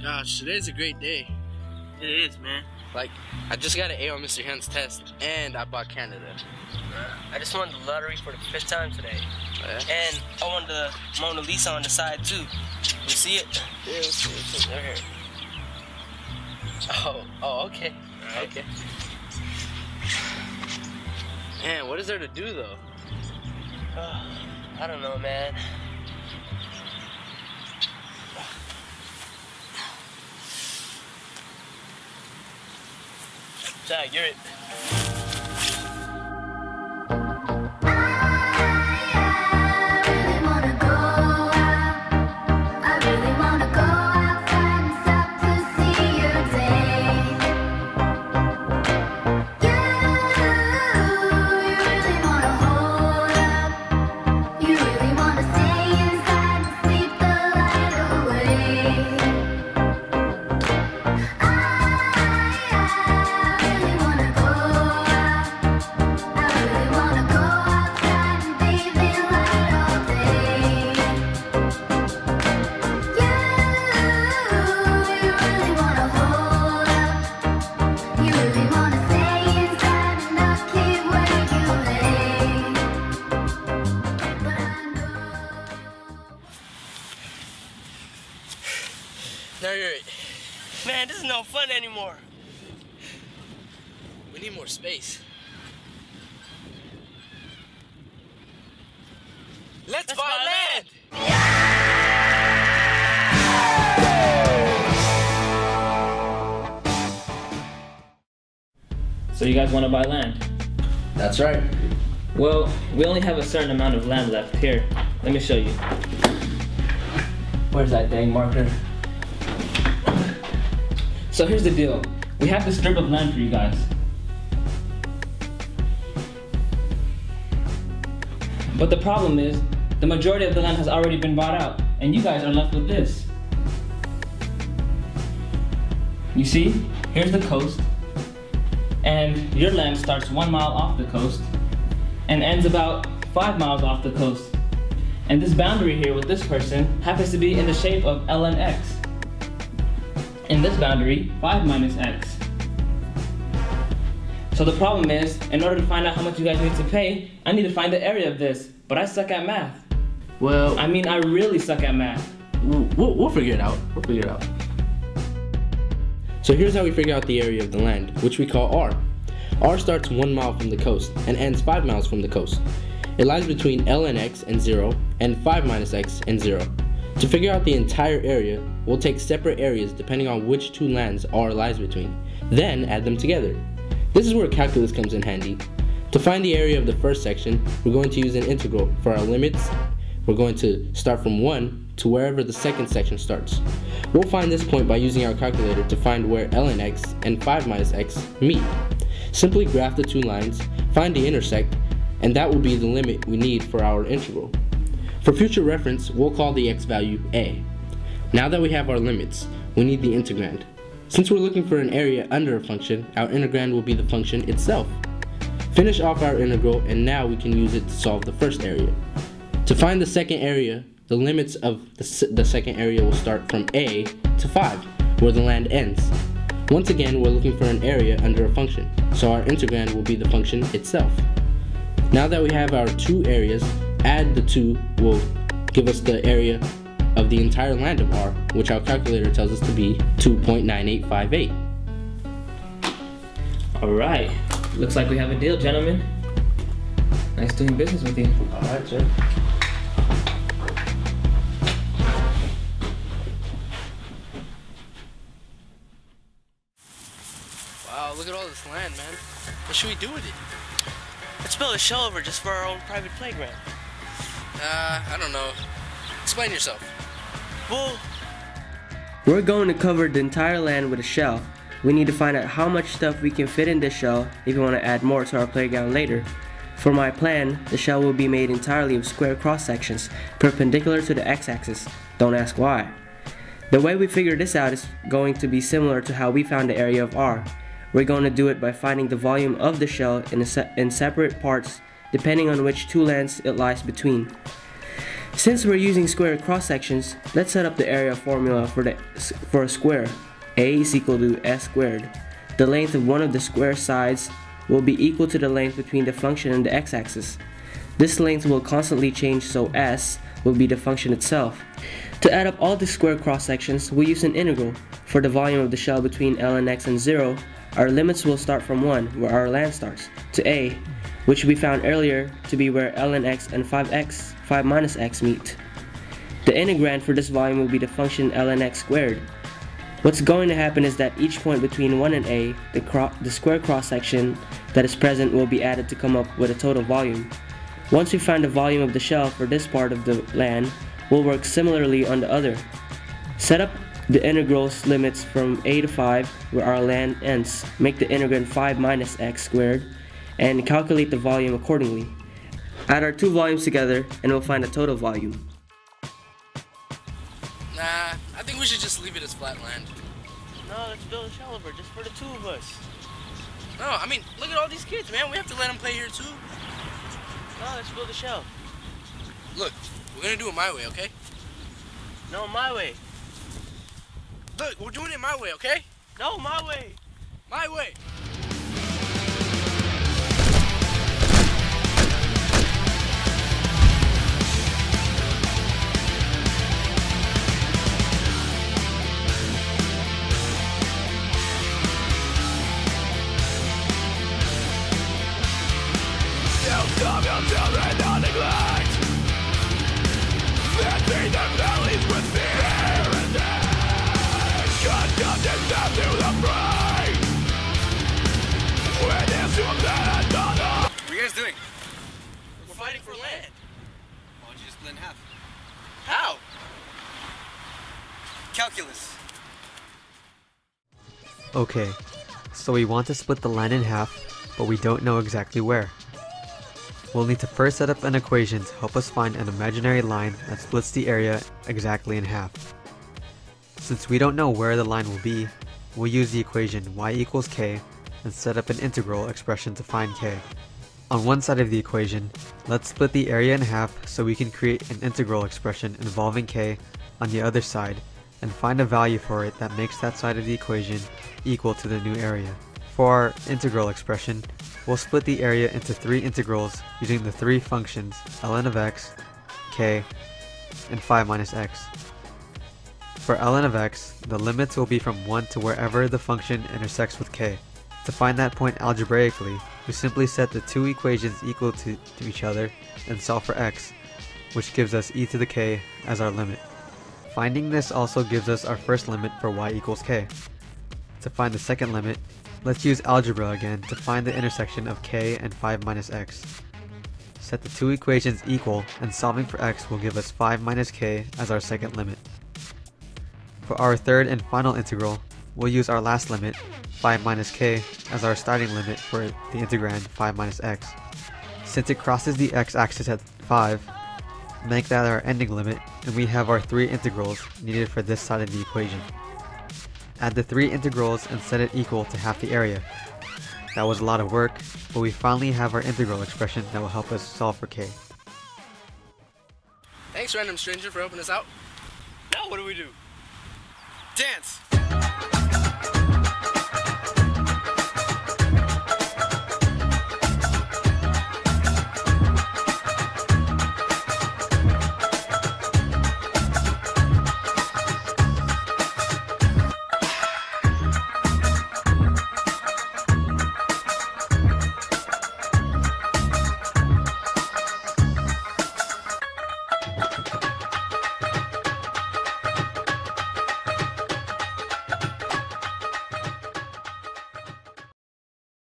Gosh, today's a great day. It is, man. Like, I just got an A on Mr. Hen's test, and I bought Canada. I just won the lottery for the 5th time today. Yeah. And I won the Mona Lisa on the side, too. You see it? Yeah, it's Right here. Oh, okay. Right. Okay. Man, what is there to do, though? I don't know, man. Jack, you're it. Now you're it. Man, this is no fun anymore. We need more space. Let's buy land! So you guys want to buy land? That's right. Well, we only have a certain amount of land left. Here, let me show you. Where's that dang marker? So here's the deal. We have this strip of land for you guys. But the problem is, the majority of the land has already been bought out, and you guys are left with this. You see, here's the coast, and your land starts 1 mile off the coast, and ends about 5 miles off the coast. And this boundary here with this person happens to be in the shape of ln x. In this boundary, 5 minus x. So the problem is, in order to find out how much you guys need to pay, I need to find the area of this, but I suck at math. Well, I mean, I really suck at math. We'll figure it out. We'll figure it out. So here's how we figure out the area of the land, which we call R. R starts 1 mile from the coast and ends 5 miles from the coast. It lies between ln x and 0 and 5 minus x and 0. To figure out the entire area, we'll take separate areas depending on which two lands R lies between, then add them together. This is where calculus comes in handy. To find the area of the first section, we're going to use an integral. For our limits, we're going to start from 1 to wherever the second section starts. We'll find this point by using our calculator to find where ln x and 5 minus x meet. Simply graph the two lines, find the intersect, and that will be the limit we need for our integral. For future reference, we'll call the x value a. Now that we have our limits, we need the integrand. Since we're looking for an area under a function, our integrand will be the function itself. Finish off our integral, and now we can use it to solve the first area. To find the second area, the limits of the second area will start from a to 5, where the land ends. Once again, we're looking for an area under a function, so our integrand will be the function itself. Now that we have our two areas, add the two will give us the area of the entire land of R, which our calculator tells us to be 2.9858. Alright, looks like we have a deal, gentlemen. Nice doing business with you. Alright, sir. Wow, look at all this land, man. What should we do with it? Let's build a shell over just for our own private playground. I don't know. Explain yourself. Well, we're going to cover the entire land with a shell. We need to find out how much stuff we can fit in this shell if we want to add more to our playground later. For my plan, the shell will be made entirely of square cross sections, perpendicular to the x-axis. Don't ask why. The way we figure this out is going to be similar to how we found the area of R. We're going to do it by finding the volume of the shell in separate parts depending on which two lands it lies between. Since we're using square cross sections, let's set up the area formula for a square. A is equal to s squared. The length of one of the square sides will be equal to the length between the function and the x-axis. This length will constantly change, so s will be the function itself. To add up all the square cross sections, we use an integral. For the volume of the shell between ln x and 0, our limits will start from 1, where our land starts, to a, which we found earlier to be where ln x and 5 minus x meet. The integrand for this volume will be the function ln x squared. What's going to happen is that each point between 1 and a, the square cross section that is present will be added to come up with a total volume. Once we find the volume of the shell for this part of the land, we'll work similarly on the other. Set up the integrals limits from a to 5 where our land ends. Make the integrand 5 minus x squared and calculate the volume accordingly. Add our two volumes together and we'll find a total volume. Nah, I think we should just leave it as flat land. No, let's build a shell over just for the two of us. No, I mean, look at all these kids, man. We have to let them play here too. No, let's build a shell. Look, we're gonna do it my way, okay? No, my way. Look, we're doing it my way, okay? No, my way. My way. What are you guys doing? We're fighting for land. Why don't you just split in half? How? Calculus. Okay, so we want to split the land in half, but we don't know exactly where. We'll need to first set up an equation to help us find an imaginary line that splits the area exactly in half. Since we don't know where the line will be, we'll use the equation y equals k and set up an integral expression to find k. On one side of the equation, let's split the area in half so we can create an integral expression involving k on the other side and find a value for it that makes that side of the equation equal to the new area. For our integral expression, we'll split the area into three integrals using the three functions ln of x, k, and 5 minus x. For ln of x, the limits will be from 1 to wherever the function intersects with k. To find that point algebraically, we simply set the two equations equal to each other and solve for x, which gives us e to the k as our limit. Finding this also gives us our first limit for y equals k. To find the second limit, let's use algebra again to find the intersection of k and 5 minus x. Set the two equations equal and solving for x will give us 5 minus k as our second limit. For our third and final integral, we'll use our last limit, 5 minus k, as our starting limit for the integrand 5 minus x. Since it crosses the x-axis at 5, make that our ending limit, and we have our three integrals needed for this side of the equation. Add the three integrals and set it equal to half the area. That was a lot of work, but we finally have our integral expression that will help us solve for k. Thanks, random stranger, for helping us out. Now what do we do? Dance!